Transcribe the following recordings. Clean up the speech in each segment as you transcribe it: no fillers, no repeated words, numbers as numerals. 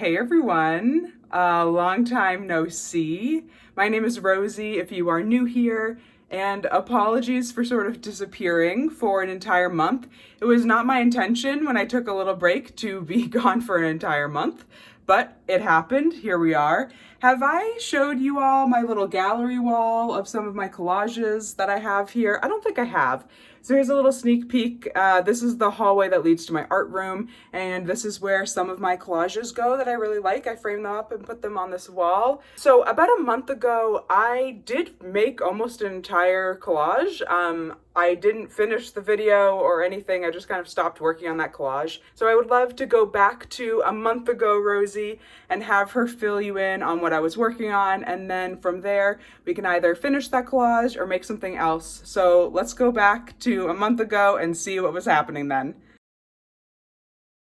Hey everyone, long time no see. My name is Rosie if you are new here, and apologies for sort of disappearing for an entire month. It was not my intention when I took a little break to be gone for an entire month, but it happened. Here we are. Have I showed you all my little gallery wall of some of my collages that I have here? I don't think I have. So here's a little sneak peek. This is the hallway that leads to my art room, and this is where some of my collages go that I really like. I frame them up and put them on this wall. So about a month ago, I did make almost an entire collage. I didn't finish the video or anything. I just kind of stopped working on that collage. So I would love to go back to a month ago Rosie and have her fill you in on what I was working on. And then from there, we can either finish that collage or make something else. So let's go back to a month ago and see what was happening then.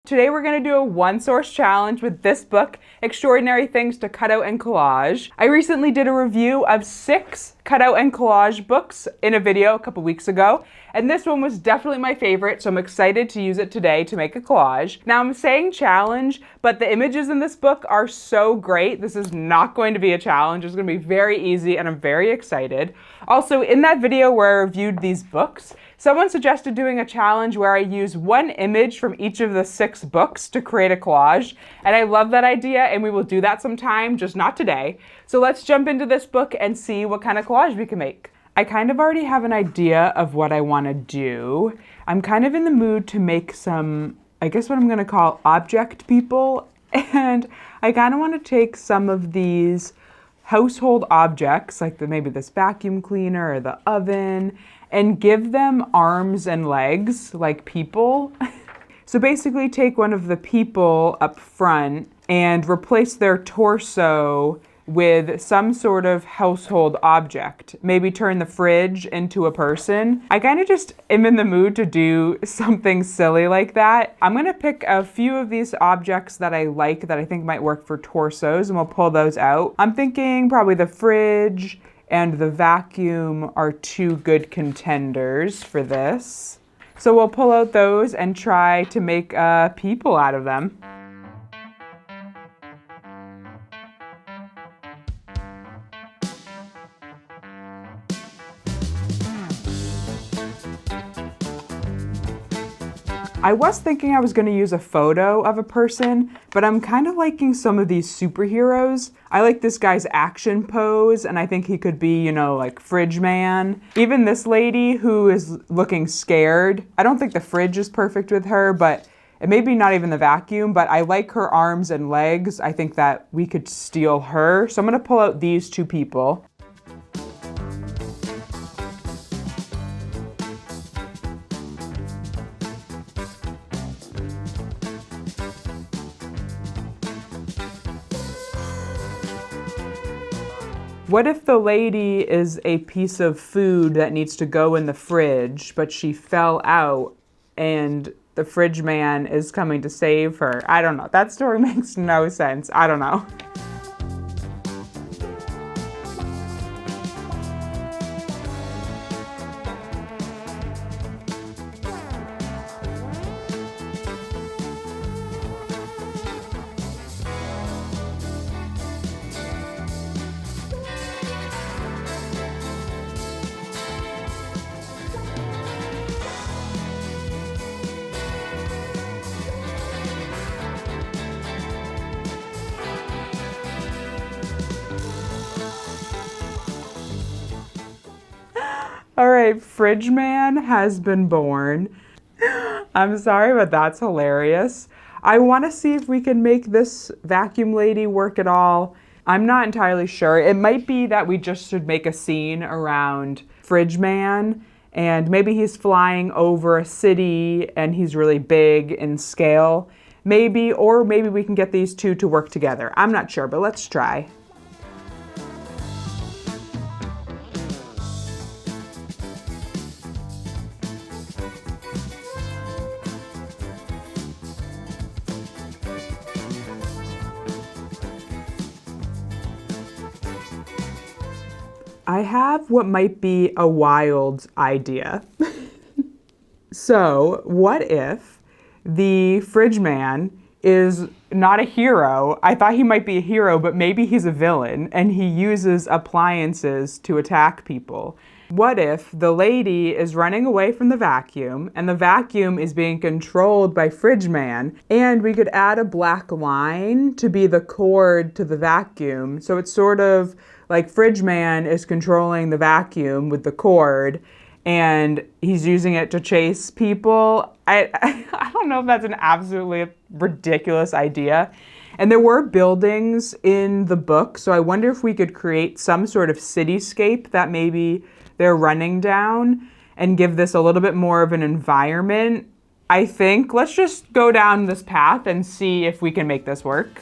Today we're going to do a one source challenge with this book, Extraordinary Things to Cut Out and Collage. I recently did a review of 6 cut out and collage books in a video a couple weeks ago, and this one was definitely my favorite, so I'm excited to use it today to make a collage. Now I'm saying challenge, but the images in this book are so great. This is not going to be a challenge. It's going to be very easy, and I'm very excited. Also, in that video where I reviewed these books, someone suggested doing a challenge where I use one image from each of the 6 books to create a collage, and I love that idea, and we will do that sometime, just not today. So let's jump into this book and see what kind of collage we can make. I kind of already have an idea of what I want to do. I'm kind of in the mood to make some, I guess what I'm going to call object people, and I kind of want to take some of these household objects, like maybe this vacuum cleaner or the oven, and give them arms and legs like people. So basically take one of the people up front and replace their torso with some sort of household object. Maybe turn the fridge into a person. I kind of just am in the mood to do something silly like that. I'm gonna pick a few of these objects that I like that I think might work for torsos, and we'll pull those out. I'm thinking probably the fridge and the vacuum are 2 good contenders for this. So we'll pull out those and try to make people out of them. I was thinking I was going to use a photo of a person, but I'm kind of liking some of these superheroes. I like this guy's action pose, and I think he could be, you know, like Fridge Man. Even this lady who is looking scared. I don't think the fridge is perfect with her, but it may be not even the vacuum, but I like her arms and legs. I think that we could steal her. So I'm going to pull out these 2 people. What if the lady is a piece of food that needs to go in the fridge, but she fell out and the fridge man is coming to save her? I don't know. That story makes no sense. I don't know. All right, Fridge Man has been born. I'm sorry, but that's hilarious. I want to see if we can make this vacuum lady work at all. I'm not entirely sure. It might be that we just should make a scene around Fridge Man, and maybe he's flying over a city and he's really big in scale. Maybe, or maybe we can get these 2 to work together. I'm not sure, but let's try. I have what might be a wild idea. So, what if the fridge man is not a hero. I thought he might be a hero, but maybe he's a villain and he uses appliances to attack people. What if the lady is running away from the vacuum and the vacuum is being controlled by Fridge Man, and we could add a black line to be the cord to the vacuum. So it's sort of like Fridge Man is controlling the vacuum with the cord and he's using it to chase people. I don't know if that's an absolutely ridiculous idea. And there were buildings in the book, so I wonder if we could create some sort of cityscape that maybe they're running down and give this a little bit more of an environment. I think let's just go down this path and see if we can make this work.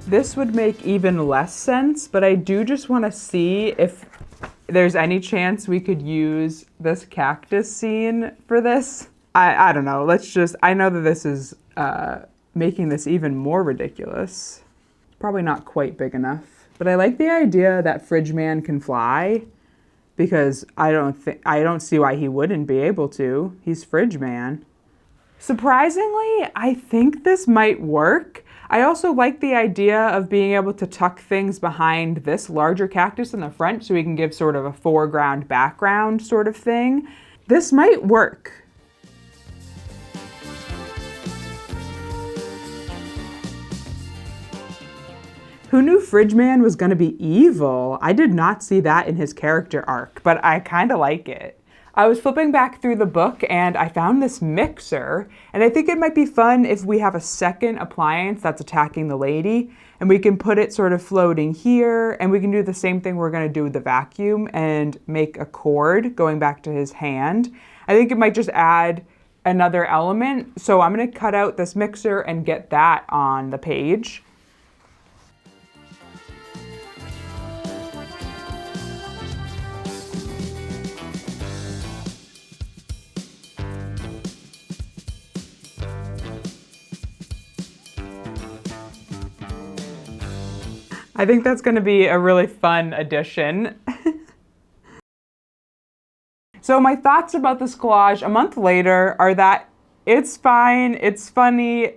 This would make even less sense, but I do just want to see if there's any chance we could use this cactus scene for this. I don't know. I know that this is making this even more ridiculous. Probably not quite big enough. But I like the idea that Fridge Man can fly, because I don't see why he wouldn't be able to. He's Fridge Man. Surprisingly, I think this might work. I also like the idea of being able to tuck things behind this larger cactus in the front so we can give sort of a foreground background sort of thing. This might work. Who knew Fridge Man was going to be evil? I did not see that in his character arc, but I kind of like it. I was flipping back through the book and I found this mixer, and I think it might be fun if we have a second appliance that's attacking the lady, and we can put it sort of floating here, and we can do the same thing we're going to do with the vacuum and make a cord going back to his hand. I think it might just add another element, so I'm going to cut out this mixer and get that on the page. I think that's going to be a really fun addition. So my thoughts about this collage a month later are that it's fine, it's funny,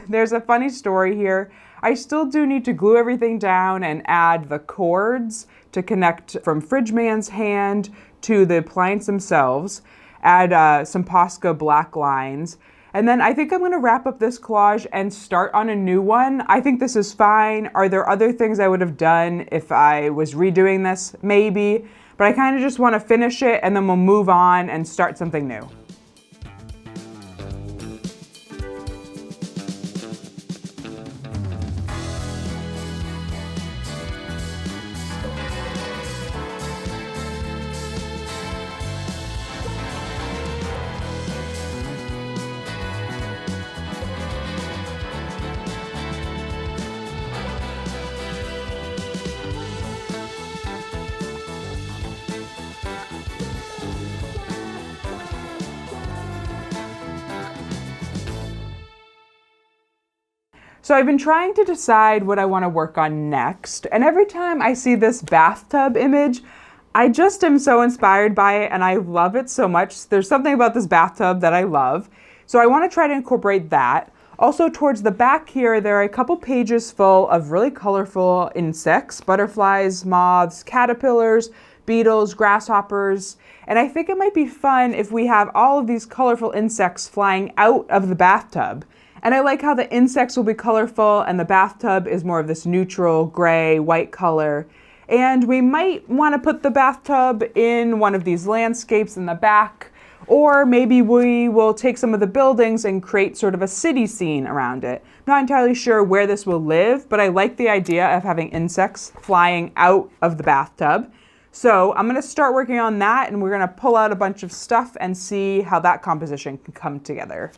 there's a funny story here. I still do need to glue everything down and add the cords to connect from Fridge Man's hand to the appliance themselves, add some Posca black lines. And then I think I'm going to wrap up this collage and start on a new one. I think this is fine. Are there other things I would have done if I was redoing this? Maybe. But I kind of just want to finish it and then we'll move on and start something new. So I've been trying to decide what I want to work on next, and every time I see this bathtub image, I just am so inspired by it and I love it so much. There's something about this bathtub that I love, so I want to try to incorporate that. Also, towards the back here, there are a couple pages full of really colorful insects, butterflies, moths, caterpillars, beetles, grasshoppers, and I think it might be fun if we have all of these colorful insects flying out of the bathtub. And I like how the insects will be colorful and the bathtub is more of this neutral gray, white color. And we might want to put the bathtub in one of these landscapes in the back, or maybe we will take some of the buildings and create sort of a city scene around it. I'm not entirely sure where this will live, but I like the idea of having insects flying out of the bathtub. So I'm going to start working on that, and we're going to pull out a bunch of stuff and see how that composition can come together.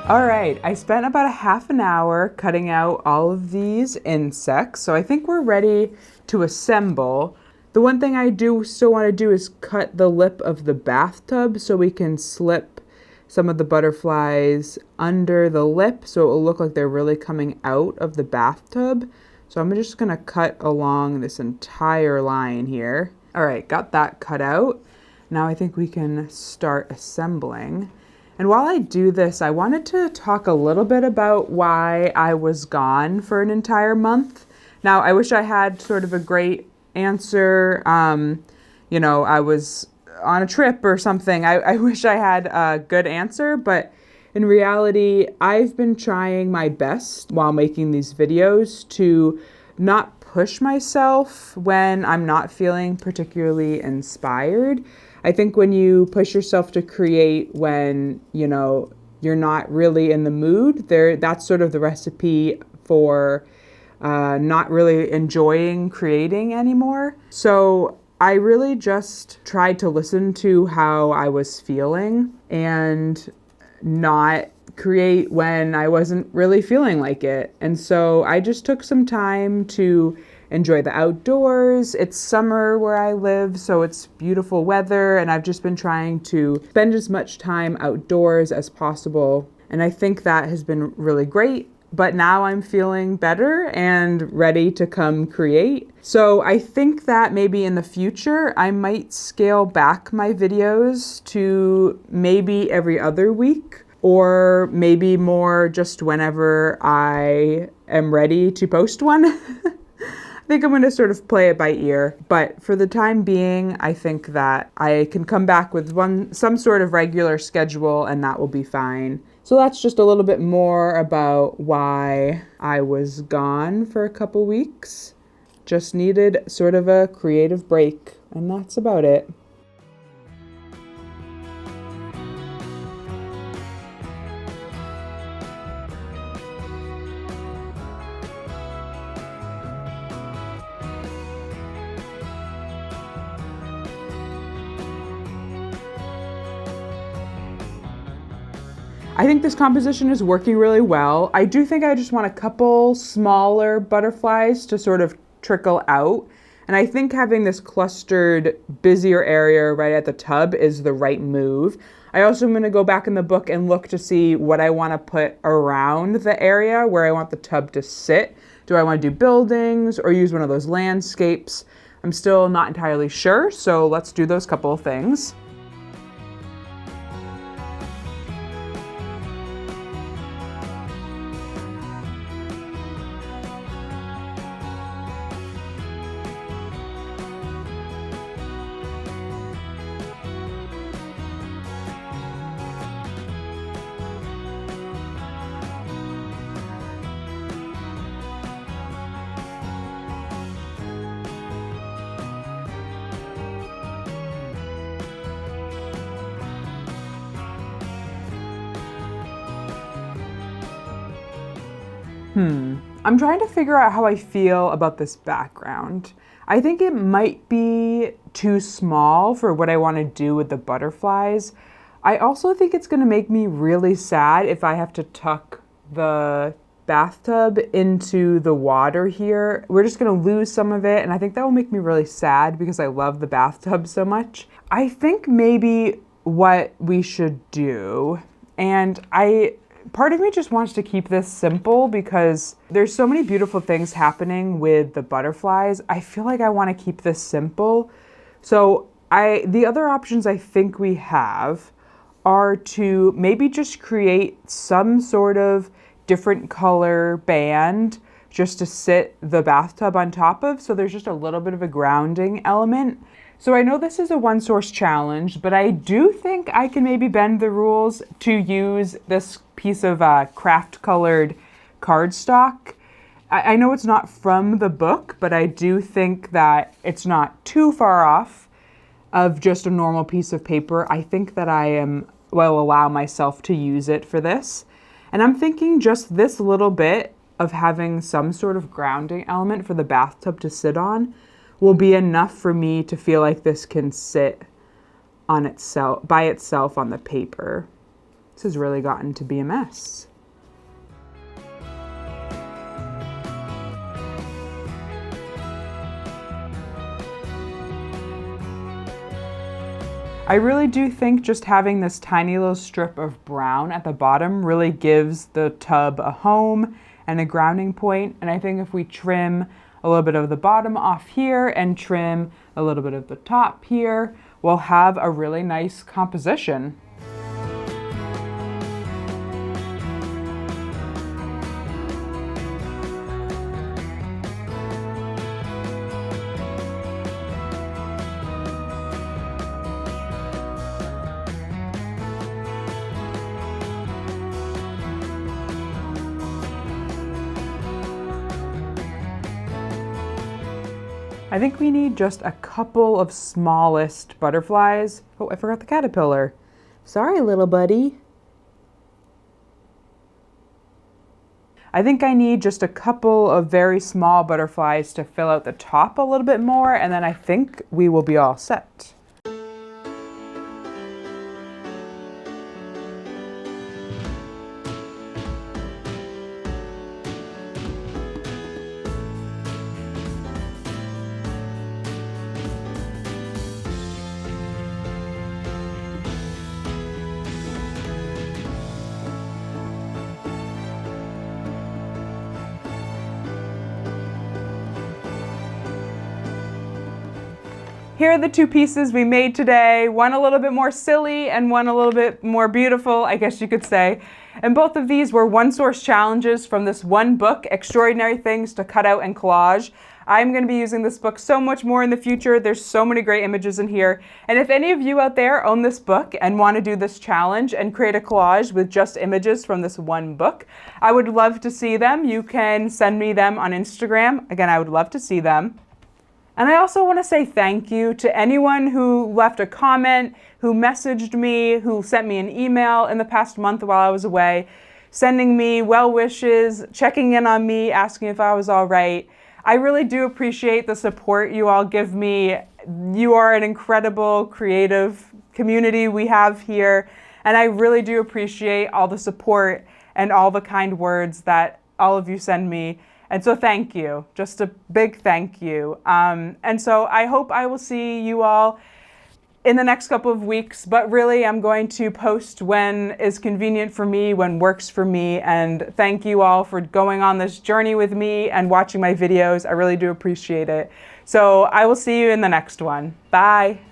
All right, I spent about a half an hour cutting out all of these insects, so I think we're ready to assemble. The one thing I do still want to do is cut the lip of the bathtub so we can slip some of the butterflies under the lip so it will look like they're really coming out of the bathtub. So I'm just going to cut along this entire line here. All right, got that cut out. Now I think we can start assembling. And while I do this, I wanted to talk a little bit about why I was gone for an entire month. Now, I wish I had sort of a great answer. I was on a trip or something. I wish I had a good answer, but in reality, I've been trying my best while making these videos to not push myself when I'm not feeling particularly inspired. I think when you push yourself to create when, you're not really in the mood, that's sort of the recipe for not really enjoying creating anymore. So I really just tried to listen to how I was feeling and not create when I wasn't really feeling like it. And so I just took some time to enjoy the outdoors. It's summer where I live, so it's beautiful weather, and I've just been trying to spend as much time outdoors as possible. And I think that has been really great. But now I'm feeling better and ready to come create. So I think that maybe in the future, I might scale back my videos to maybe every other week, or maybe more just whenever I am ready to post one. I think I'm going to sort of play it by ear, but for the time being, I think that I can come back with some sort of regular schedule and that will be fine. So that's just a little bit more about why I was gone for a couple weeks. Just needed sort of a creative break, and that's about it. I think this composition is working really well. I do think I just want a couple smaller butterflies to sort of trickle out. And I think having this clustered, busier area right at the tub is the right move. I also am going to go back in the book and look to see what I want to put around the area where I want the tub to sit. Do I want to do buildings or use one of those landscapes? I'm still not entirely sure, so let's do those couple of things. I'm trying to figure out how I feel about this background. I think it might be too small for what I want to do with the butterflies. I also think it's going to make me really sad if I have to tuck the bathtub into the water here. We're just going to lose some of it, and I think that will make me really sad because I love the bathtub so much. I think maybe what we should do, and part of me just wants to keep this simple because there's so many beautiful things happening with the butterflies. I feel like I want to keep this simple. So the other options I think we have are to maybe just create some sort of different color band just to sit the bathtub on top of. So there's just a little bit of a grounding element. So I know this is a one source challenge, but I do think I can maybe bend the rules to use this piece of craft colored cardstock. I know it's not from the book, but I do think that it's not too far off of just a normal piece of paper. I think that will allow myself to use it for this. And I'm thinking just this little bit of having some sort of grounding element for the bathtub to sit on will be enough for me to feel like this can sit on itself by itself on the paper. This has really gotten to be a mess. I really do think just having this tiny little strip of brown at the bottom really gives the tub a home and a grounding point. And I think if we trim a little bit of the bottom off here and trim a little bit of the top here, we'll have a really nice composition. I think we need just a couple of smallest butterflies. Oh, I forgot the caterpillar. Sorry, little buddy. I think I need just a couple of very small butterflies to fill out the top a little bit more, and then I think we will be all set. Here are the two pieces we made today, one a little bit more silly and one a little bit more beautiful, I guess you could say. And both of these were one-source challenges from this one book, Extraordinary Things to Cut Out and Collage. I'm going to be using this book so much more in the future. There's so many great images in here. And if any of you out there own this book and want to do this challenge and create a collage with just images from this one book, I would love to see them. You can send me them on Instagram. Again, I would love to see them. And I also want to say thank you to anyone who left a comment, who messaged me, who sent me an email in the past month while I was away, sending me well wishes, checking in on me, asking if I was all right. I really do appreciate the support you all give me. You are an incredible creative community we have here, and I really do appreciate all the support and all the kind words that all of you send me. And so thank you, just a big thank you. And so I hope I will see you all in the next couple of weeks, but really I'm going to post when is convenient for me, when works for me. And thank you all for going on this journey with me and watching my videos. I really do appreciate it. So I will see you in the next one. Bye.